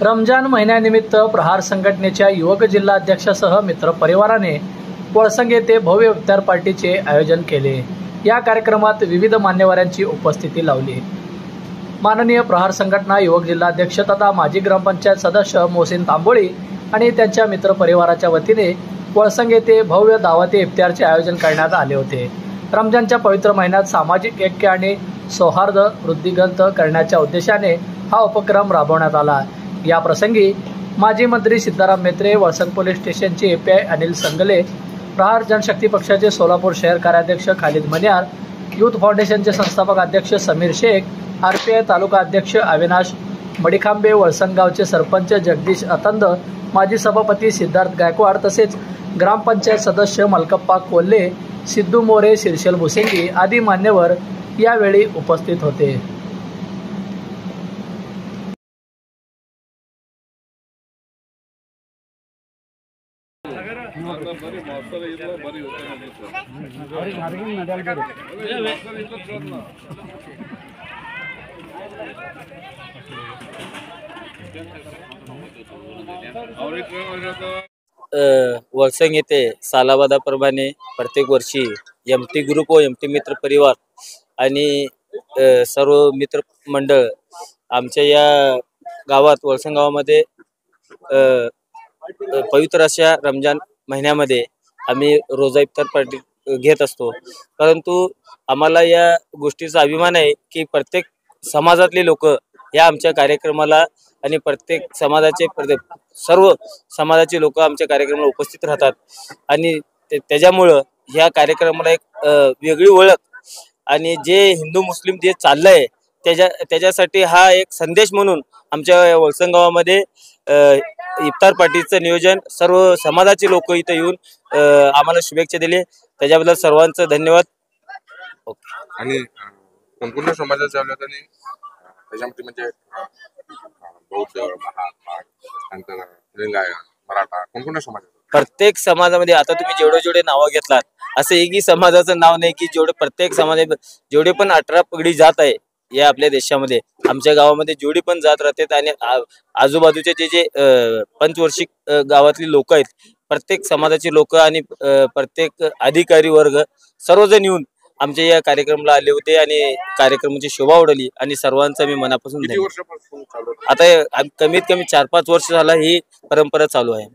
रमजान महिन्यानिमित्त प्रहार संघटनेच्या युवक जिल्हाध्यक्षासह मित्र परिवाराने वळसंग येथे भव्य इफ्तार पार्टीचे आयोजन केले। या कार्यक्रमात विविध मान्यवरांची उपस्थिती लावली। माननीय प्रहार संघटना युवक जिल्हाध्यक्ष तथा माजी ग्रामपंचायत सदस्य मोहसिन तांबोळी आणि त्यांच्या मित्र परिवाराच्या वतीने वळसंग येथे भव्य दावती इफ्तारचे आयोजन करण्यात आले होते। रमजानच्या पवित्र महिन्यात सामाजिक ऐक्य आणि सौहार्द वृद्धिंगत करण्याच्या उद्देशाने हा उपक्रम राबवण्यात आला। या प्रसंगी माजी मंत्री सिद्धाराम मेत्रे, वळसंग पोलीस स्टेशनचे एपीआय अनिल संगले, प्रहार जनशक्ती पक्षाचे सोलापूर शहर कार्याध्यक्ष खालिद मनियार, यूथ फाउंडेशनचे संस्थापक अध्यक्ष समीर शेख, आरपीआय तालुका अध्यक्ष अविनाश मडिखांबे, वळसंग गावचे सरपंच जगदीश अतंद, माजी सभापती सिद्धार्थ गायकवाड तसेच ग्रामपंचायत सदस्य मलकप्पा कोल्हे, सिद्धू मोरे, शिरशल भुसेंगी आदी मान्यवर यावेळी उपस्थित होते। वळसंग येथे सालाबादाप्रमाणे प्रत्येक वर्षी एमटी ग्रुप व एमटी मित्र परिवार आणि सर्व मित्र मंडळ आमच्या या गावात वळसंग गावामध्ये पवित्र अशा रमजान महिन्यामध्ये आम्ही रोजा इफ्तार पार्टी घेत असतो। परंतु आम्हाला या गोष्टीचा अभिमान आहे की प्रत्येक समाजातले लोक या आमच्या कार्यक्रमाला आणि प्रत्येक समाजाचे सर्व समाजाचे लोक आमच्या कार्यक्रमाला उपस्थित राहतात आणि त्याच्यामुळं ह्या कार्यक्रमाला एक वेगळी ओळख आणि जे हिंदू मुस्लिम जे चाललंय त्याच्यासाठी हा एक संदेश म्हणून आमच्या वळसंग गावामध्ये इफ्तार पार्टीचं नियोजन सर्व समाजाचे लोक इथे येऊन आम्हाला शुभेच्छा दिले, त्याच्याबद्दल सर्वांचं धन्यवाद। आणि कोणकोणत्या समाजाचे आले होते आणि त्याच्यामध्ये म्हणजे बौद्ध, महार, लिंगायत, मराठा कोणकोणत्या समाज? प्रत्येक समाजामध्ये आता तुम्ही जेवढे नावं घेतलात असं एकही समाजाचं नाव नाही की जेवढे प्रत्येक समाजात जेवढे पण 18 पगडी जात आहे या आपल्या देशामध्ये, आमच्या गावामध्ये जेवढी पण जात राहतात आणि आजूबाजूचे जे पंचवर्षिक गावातली लोक आहेत, प्रत्येक समाजाची लोक आणि प्रत्येक अधिकारी वर्ग सर्वजण येऊन आमच्या या कार्यक्रमाला आले होते आणि कार्यक्रमाची शोभा उडवली आणि सर्वांचा मी मनापासून किती वर्षापासून चालू? आता कमीत कमी 4-5 वर्ष झाला ही परंपरा चालू आहे।